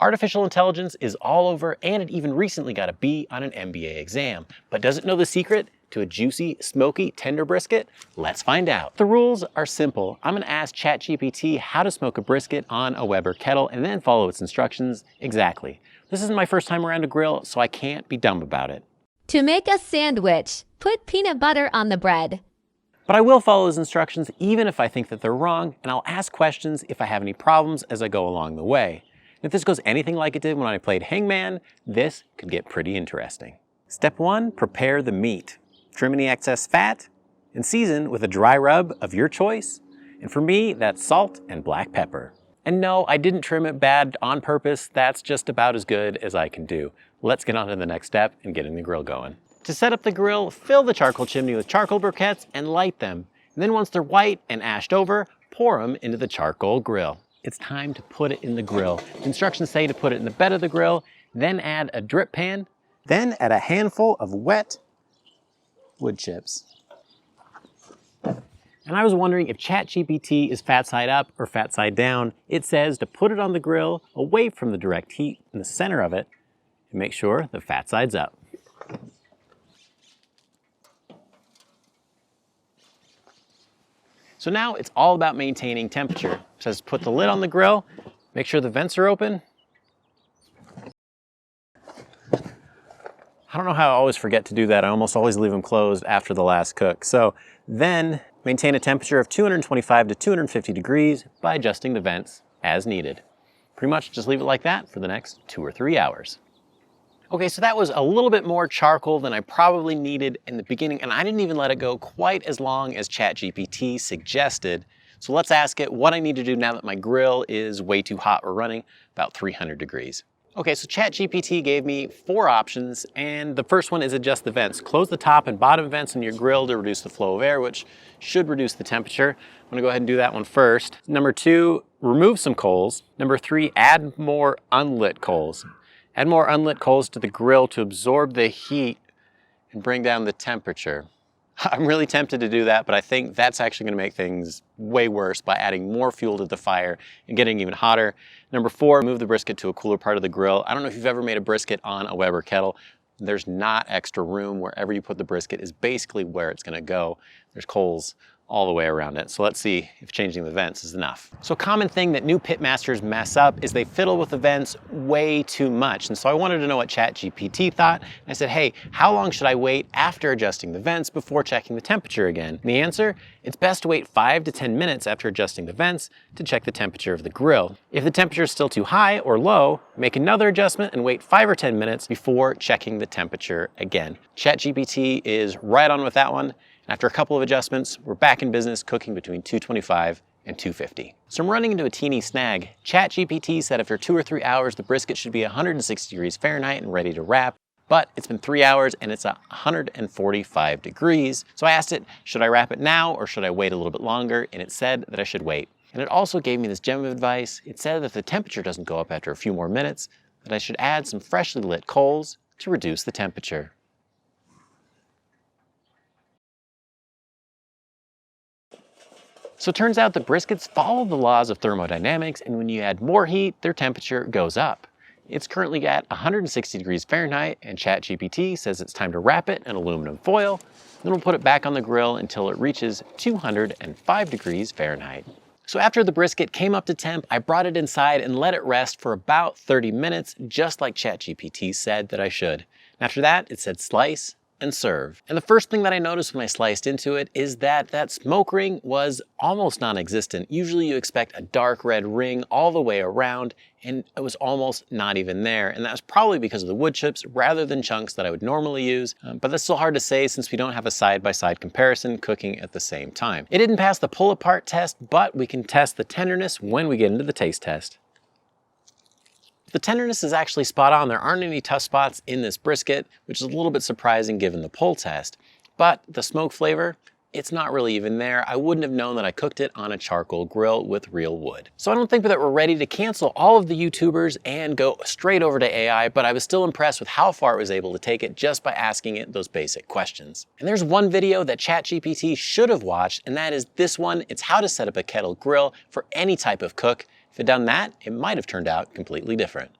Artificial intelligence is all over, and it even recently got a B on an MBA exam. But does it know the secret to a juicy, smoky, tender brisket? Let's find out. The rules are simple. I'm gonna ask ChatGPT how to smoke a brisket on a Weber kettle and then follow its instructions exactly. This isn't my first time around a grill, so I can't be dumb about it. To make a sandwich, put peanut butter on the bread. But I will follow his instructions even if I think that they're wrong, and I'll ask questions if I have any problems as I go along the way. If this goes anything like it did when I played Hangman, this could get pretty interesting. Step 1, prepare the meat. Trim any excess fat and season with a dry rub of your choice. And for me, that's salt and black pepper. And no, I didn't trim it bad on purpose. That's just about as good as I can do. Let's get on to the next step and getting the grill going. To set up the grill, fill the charcoal chimney with charcoal briquettes and light them. And then once they're white and ashed over, pour them into the charcoal grill. It's time to put it in the grill. The instructions say to put it in the bed of the grill, then add a drip pan, then add a handful of wet wood chips. And I was wondering if ChatGPT is fat side up or fat side down. It says to put it on the grill away from the direct heat in the center of it and make sure the fat side's up. So now it's all about maintaining temperature. It says put the lid on the grill, make sure the vents are open. I don't know how I always forget to do that. I almost always leave them closed after the last cook. So then maintain a temperature of 225 to 250 degrees by adjusting the vents as needed. Pretty much just leave it like that for the next 2 or 3 hours. Okay, so that was a little bit more charcoal than I probably needed in the beginning, and I didn't even let it go quite as long as ChatGPT suggested. So let's ask it what I need to do now that my grill is way too hot or running about 300 degrees. Okay, so ChatGPT gave me 4 options, and the first one is adjust the vents. Close the top and bottom vents on your grill to reduce the flow of air, which should reduce the temperature. I'm gonna go ahead and do that one first. Number 2, remove some coals. Number 3, add more unlit coals. Add more unlit coals to the grill to absorb the heat and bring down the temperature. I'm really tempted to do that, but I think that's actually gonna make things way worse by adding more fuel to the fire and getting even hotter. Number 4, move the brisket to a cooler part of the grill. I don't know if you've ever made a brisket on a Weber kettle. There's not extra room. Wherever you put the brisket is basically where it's gonna go. There's coals all the way around it. So let's see if changing the vents is enough. So a common thing that new pitmasters mess up is they fiddle with the vents way too much. And so I wanted to know what ChatGPT thought. And I said, hey, how long should I wait after adjusting the vents before checking the temperature again? And the answer, it's best to wait 5 to 10 minutes after adjusting the vents to check the temperature of the grill. If the temperature is still too high or low, make another adjustment and wait 5 or 10 minutes before checking the temperature again. ChatGPT is right on with that one. After a couple of adjustments, we're back in business cooking between 225 and 250. So I'm running into a teeny snag. ChatGPT said after 2 or 3 hours, the brisket should be 160 degrees Fahrenheit and ready to wrap, but it's been 3 hours and it's 145 degrees. So I asked it, should I wrap it now or should I wait a little bit longer? And it said that I should wait. And it also gave me this gem of advice. It said that if the temperature doesn't go up after a few more minutes, that I should add some freshly lit coals to reduce the temperature. So it turns out that briskets follow the laws of thermodynamics, and when you add more heat, their temperature goes up. It's currently at 160 degrees Fahrenheit, and ChatGPT says it's time to wrap it in aluminum foil. Then we'll put it back on the grill until it reaches 205 degrees Fahrenheit. So after the brisket came up to temp, I brought it inside and let it rest for about 30 minutes, just like ChatGPT said that I should. And after that, it said slice and serve. And the first thing that I noticed when I sliced into it is that that smoke ring was almost non-existent. Usually you expect a dark red ring all the way around, and it was almost not even there. And that was probably because of the wood chips rather than chunks that I would normally use. But that's still hard to say since we don't have a side-by-side comparison cooking at the same time. It didn't pass the pull-apart test, but we can test the tenderness when we get into the taste test. The tenderness is actually spot on. There aren't any tough spots in this brisket, which is a little bit surprising given the pull test. But the smoke flavor, it's not really even there. I wouldn't have known that I cooked it on a charcoal grill with real wood. So I don't think that we're ready to cancel all of the YouTubers and go straight over to AI, but I was still impressed with how far it was able to take it just by asking it those basic questions. And there's one video that ChatGPT should have watched, and that is this one. It's how to set up a kettle grill for any type of cook. If it had done that, it might have turned out completely different.